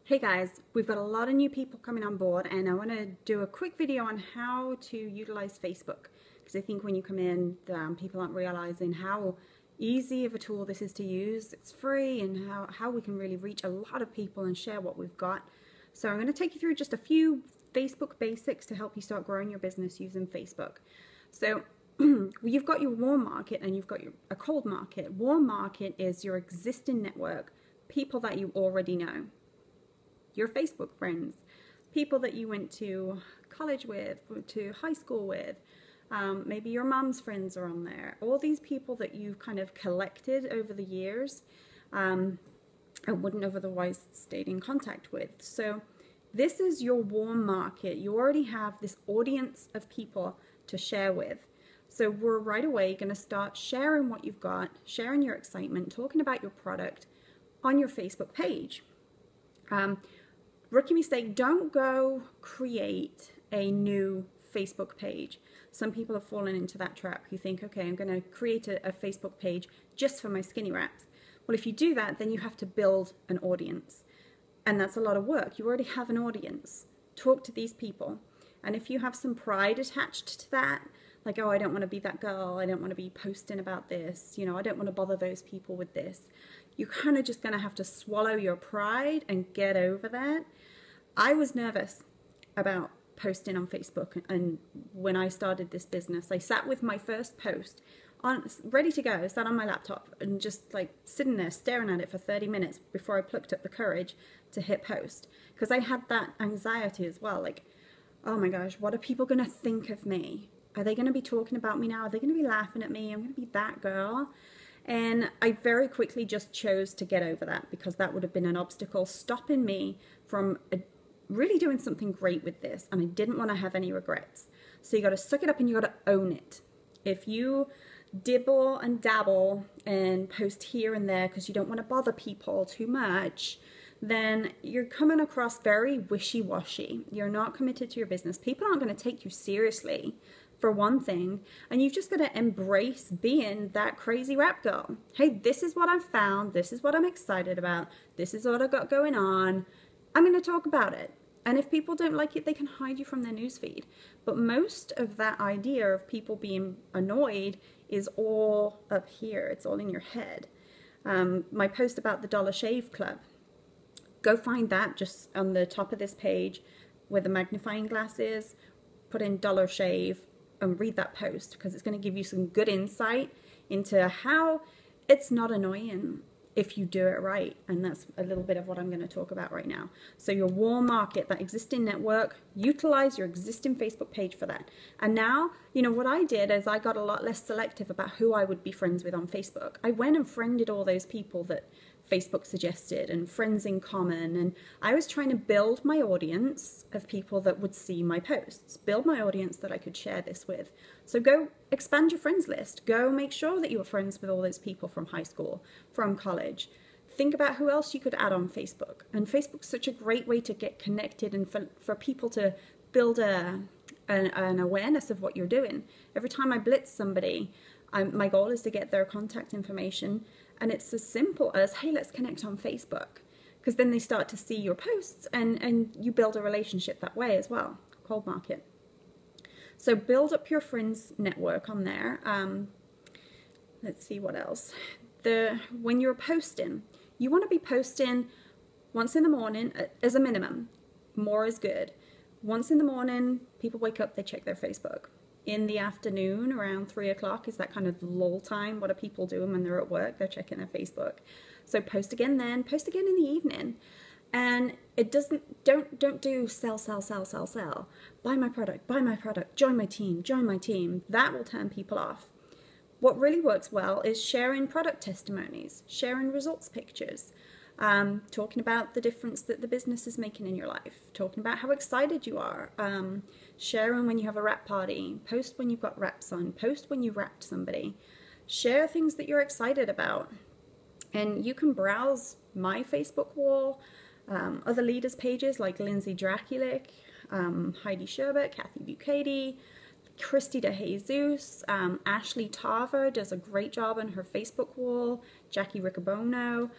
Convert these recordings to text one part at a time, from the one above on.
Hey guys, we've got a lot of new people coming on board and I want to do a quick video on how to utilize Facebook, because I think when you come in, people aren't realizing how easy of a tool this is to use. It's free, and how we can really reach a lot of people and share what we've got. So I'm going to take you through just a few Facebook basics to help you start growing your business using Facebook. So you've got your warm market and you've got a cold market. Warm market is your existing network, people that you already know. Your Facebook friends, people that you went to college with, to high school with, maybe your mom's friends are on there. All these people that you've kind of collected over the years and wouldn't have otherwise stayed in contact with. So this is your warm market. You already have this audience of people to share with. So we're right away going to start sharing what you've got, sharing your excitement, talking about your product on your Facebook page. Rookie mistake, don't go create a new Facebook page. Some people have fallen into that trap. You think, okay, I'm going to create a Facebook page just for my skinny wraps. Well, if you do that, then you have to build an audience. And that's a lot of work. You already have an audience. Talk to these people. And if you have some pride attached to that, like, oh, I don't want to be that girl, I don't want to be posting about this, you know, I don't want to bother those people with this, you're kind of just going to have to swallow your pride and get over that. I was nervous about posting on Facebook, and when I started this business, I sat with my first post on, ready to go, sat on my laptop and just like sitting there staring at it for 30 minutes before I plucked up the courage to hit post, because I had that anxiety as well, like, oh my gosh, what are people going to think of me? Are they going to be talking about me now? Are they going to be laughing at me? I'm going to be that girl. And I very quickly just chose to get over that, because that would have been an obstacle stopping me from really doing something great with this. And I didn't want to have any regrets. So you got to suck it up and you got to own it. If you dibble and dabble and post here and there because you don't want to bother people too much, then you're coming across very wishy-washy. You're not committed to your business. People aren't going to take you seriously, for one thing, and you've just got to embrace being that crazy rap girl. Hey, this is what I've found. This is what I'm excited about. This is what I've got going on. I'm going to talk about it. And if people don't like it, they can hide you from their newsfeed. But most of that idea of people being annoyed is all up here. It's all in your head. My post about the Dollar Shave Club, go find that just on the top of this page where the magnifying glass is. Put in Dollar Shave and read that post, because it's going to give you some good insight into how it's not annoying if you do it right. And that's a little bit of what I'm going to talk about right now. So your warm market, that existing network, utilize your existing Facebook page for that. And now, you know, what I did is I got a lot less selective about who I would be friends with on Facebook. I went and friended all those people that Facebook suggested and friends in common, and I was trying to build my audience of people that would see my posts, build my audience that I could share this with. So go expand your friends list. Go make sure that you are friends with all those people from high school, from college. Think about who else you could add on Facebook. And Facebook's such a great way to get connected and for people to build an awareness of what you're doing. Every time I blitz somebody, my goal is to get their contact information, and it's as simple as, hey, let's connect on Facebook, because then they start to see your posts and you build a relationship that way as well. Cold market. So build up your friends network on there. Let's see what else. When you're posting, you want to be posting once in the morning as a minimum. More is good. Once in the morning, people wake up, they check their Facebook. In the afternoon, around 3 o'clock, is that kind of lull time. What are people doing when they're at work? They're checking their Facebook. So post again then, post again in the evening. And it doesn't, don't do sell. Buy my product, join my team. That will turn people off. What really works well is sharing product testimonies, sharing results pictures, talking about the difference that the business is making in your life, talking about how excited you are, sharing when you have a wrap party, post when you've got wraps on, post when you wrapped somebody, share things that you're excited about. And you can browse my Facebook wall, other leaders pages like Lindsay Draculic, Heidi Sherbert, Kathy Bucati, Christy DeJesus, Ashley Tarver does a great job on her Facebook wall, Jackie Riccobono,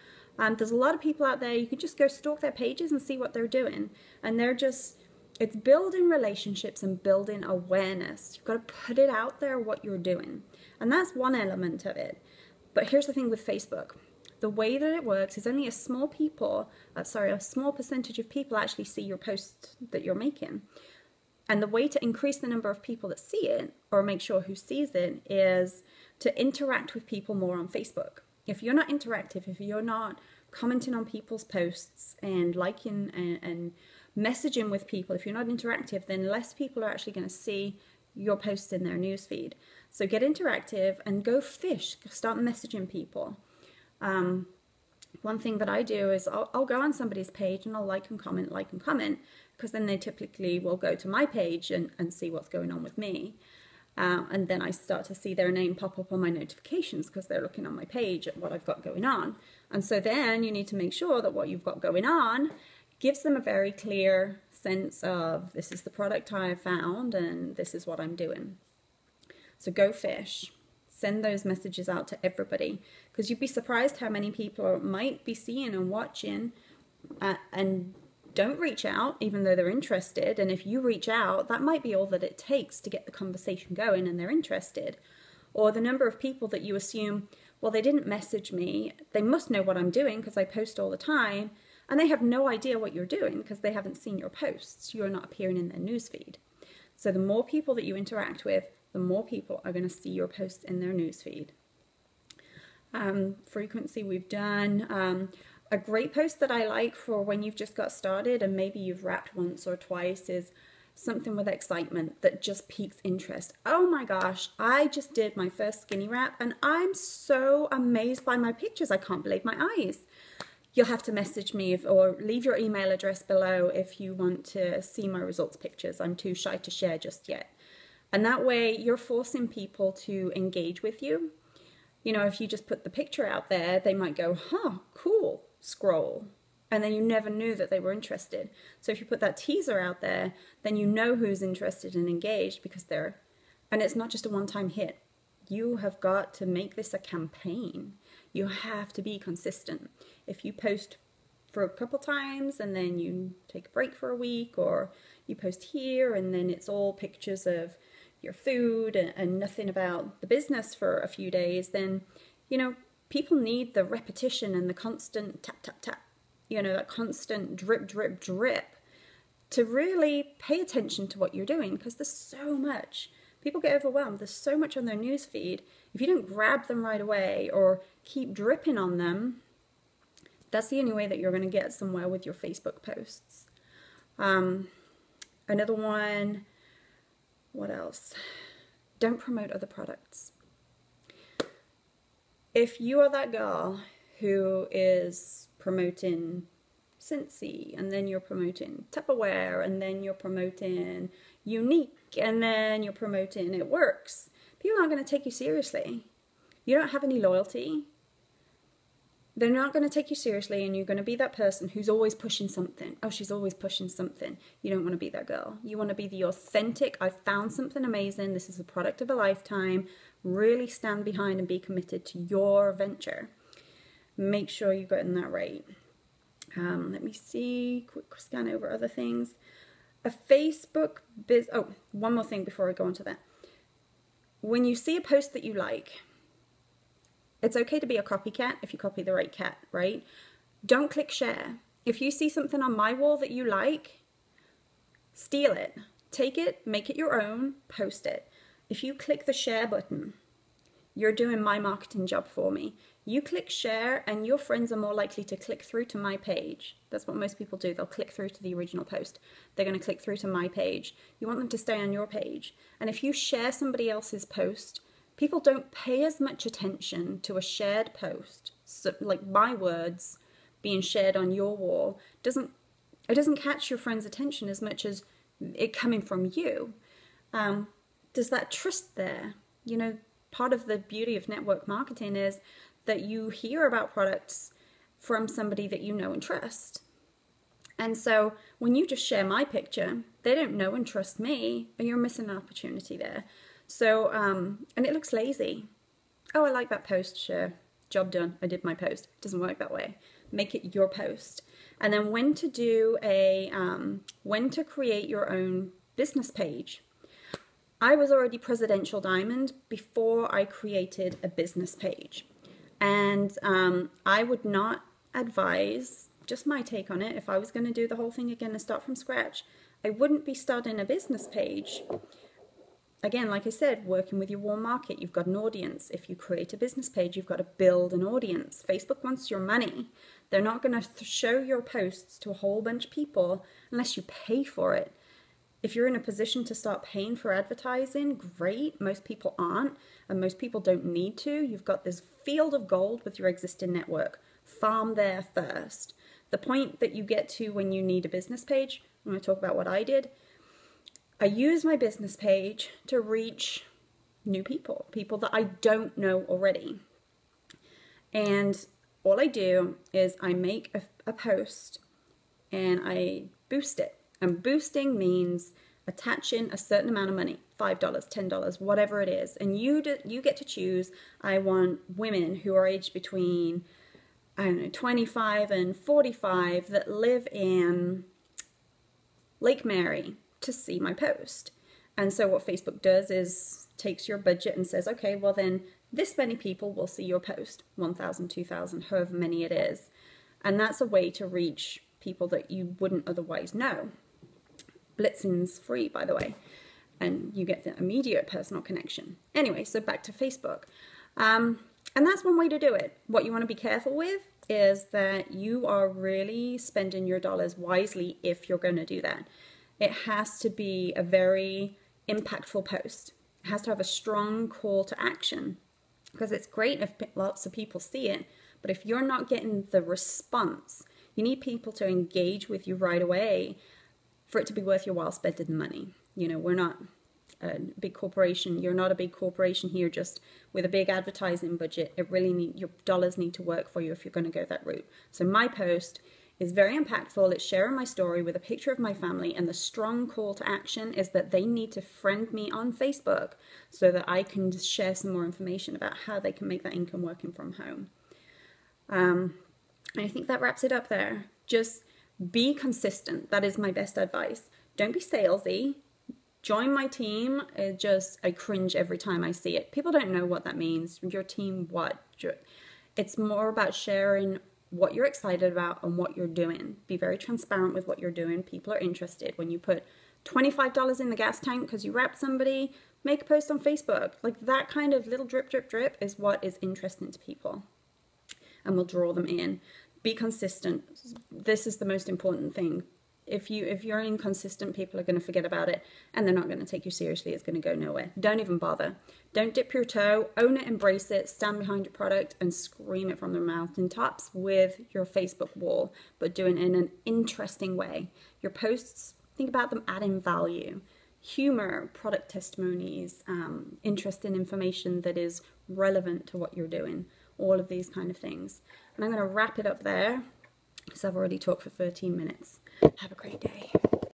There's a lot of people out there, you can just go stalk their pages and see what they're doing. And it's building relationships and building awareness. You've got to put it out there what you're doing. And that's one element of it. But here's the thing with Facebook. The way that it works is only a small percentage of people actually see your posts that you're making. And the way to increase the number of people that see it, or make sure who sees it, is to interact with people more on Facebook. If you're not interactive, if you're not commenting on people's posts and liking and messaging with people, if you're not interactive, then less people are actually going to see your posts in their newsfeed. So get interactive and go fish, start messaging people. One thing that I do is I'll go on somebody's page and I'll like and comment, because then they typically will go to my page and see what's going on with me. And then I start to see their name pop up on my notifications because they're looking on my page at what I've got going on. And so then you need to make sure that what you've got going on gives them a very clear sense of, this is the product I have found and this is what I'm doing. So go fish. Send those messages out to everybody, because you'd be surprised how many people might be seeing and watching and don't reach out even though they're interested. And if you reach out, that might be all that it takes to get the conversation going and they're interested. Or the number of people that you assume, well, they didn't message me, they must know what I'm doing because I post all the time, and they have no idea what you're doing because they haven't seen your posts. You're not appearing in their newsfeed. So the more people that you interact with, the more people are going to see your posts in their newsfeed. Frequency we've done. A great post that I like for when you've just got started and maybe you've wrapped once or twice is something with excitement that just piques interest. Oh my gosh, I just did my first skinny wrap and I'm so amazed by my pictures. I can't believe my eyes. You'll have to message me or leave your email address below if you want to see my results pictures. I'm too shy to share just yet. And that way you're forcing people to engage with you. You know, if you just put the picture out there, they might go, huh, cool, scroll. And then you never knew that they were interested. So if you put that teaser out there, then you know who's interested and engaged because and it's not just a one-time hit. You have got to make this a campaign. You have to be consistent. If you post for a couple times and then you take a break for a week, or you post here and then it's all pictures of your food and nothing about the business for a few days, then, you know, people need the repetition and the constant tap, tap, tap, you know, that constant drip, drip, drip to really pay attention to what you're doing, because there's so much. People get overwhelmed. There's so much on their news feed. If you don't grab them right away or keep dripping on them, that's the only way that you're going to get somewhere with your Facebook posts. Another one, what else? Don't promote other products. If you are that girl who is promoting Scentsy, and then you're promoting Tupperware, and then you're promoting Unique, and then you're promoting It Works, people aren't going to take you seriously. You don't have any loyalty. They're not going to take you seriously, and you're going to be that person who's always pushing something. Oh, she's always pushing something. You don't want to be that girl. You want to be the authentic, I found something amazing, this is a product of a lifetime. Really stand behind and be committed to your venture. Make sure you're getting that right. Let me see, quick scan over other things. A Facebook one more thing before I go on to that. When you see a post that you like, it's okay to be a copycat if you copy the right cat, right? Don't click share. If you see something on my wall that you like, steal it. Take it, make it your own, post it. If you click the share button, you're doing my marketing job for me. You click share and your friends are more likely to click through to my page. That's what most people do. They'll click through to the original post. They're going to click through to my page. You want them to stay on your page. And if you share somebody else's post, people don't pay as much attention to a shared post. So, like my words being shared on your wall, it doesn't catch your friend's attention as much as it coming from you. There's that trust there. You know, part of the beauty of network marketing is that you hear about products from somebody that you know and trust. And so when you just share my picture, they don't know and trust me, and you're missing an opportunity there. So, and it looks lazy. Oh, I like that post, sure. Job done. I did my post. It doesn't work that way. make it your post. And then when to create your own business page. I was already Presidential Diamond before I created a business page. And I would not advise, just my take on it, if I was going to do the whole thing again and start from scratch, I wouldn't be starting a business page. Again, like I said, working with your warm market, you've got an audience. If you create a business page, you've got to build an audience. Facebook wants your money. They're not going to show your posts to a whole bunch of people unless you pay for it. If you're in a position to start paying for advertising, great. Most people aren't, and most people don't need to. You've got this field of gold with your existing network. Farm there first. The point that you get to when you need a business page, I'm going to talk about what I did. I use my business page to reach new people, people that I don't know already. And all I do is I make a post and I boost it. And boosting means attaching a certain amount of money, $5, $10, whatever it is. And you get to choose. I want women who are aged between, I don't know, 25 and 45 that live in Lake Mary to see my post. And so what Facebook does is takes your budget and says, okay, well then this many people will see your post, 1,000, 2,000, however many it is. And that's a way to reach people that you wouldn't otherwise know. Blitzing's free, by the way, and you get the immediate personal connection. Anyway, so back to Facebook. And that's one way to do it. What you want to be careful with is that you are really spending your dollars wisely if you're going to do that. It has to be a very impactful post. It has to have a strong call to action, because it's great if lots of people see it, but if you're not getting the response, you need people to engage with you right away for it to be worth your while spending the money. You know, we're not a big corporation. You're not a big corporation here just with a big advertising budget. Your dollars need to work for you if you're going to go that route. So my post is very impactful. It's sharing my story with a picture of my family, and the strong call to action is that they need to friend me on Facebook so that I can just share some more information about how they can make that income working from home. And I think that wraps it up there. Just be consistent. That is my best advice. Don't be salesy. Join my team. I cringe every time I see it. People don't know what that means. Your team, what? It's more about sharing what you're excited about and what you're doing. Be very transparent with what you're doing. People are interested. When you put $25 in the gas tank because you wrapped somebody, make a post on Facebook. Like that kind of little drip, drip, drip is what is interesting to people and will draw them in. Be consistent. This is the most important thing. If you're inconsistent, people are going to forget about it and they're not going to take you seriously. It's going to go nowhere. Don't even bother. Don't dip your toe. Own it, embrace it, stand behind your product and scream it from the mountaintops with your Facebook wall, but do it in an interesting way. Your posts, think about them adding value. Humor, product testimonies, interesting information that is relevant to what you're doing. All of these kind of things. And I'm going to wrap it up there because I've already talked for 13 minutes. Have a great day.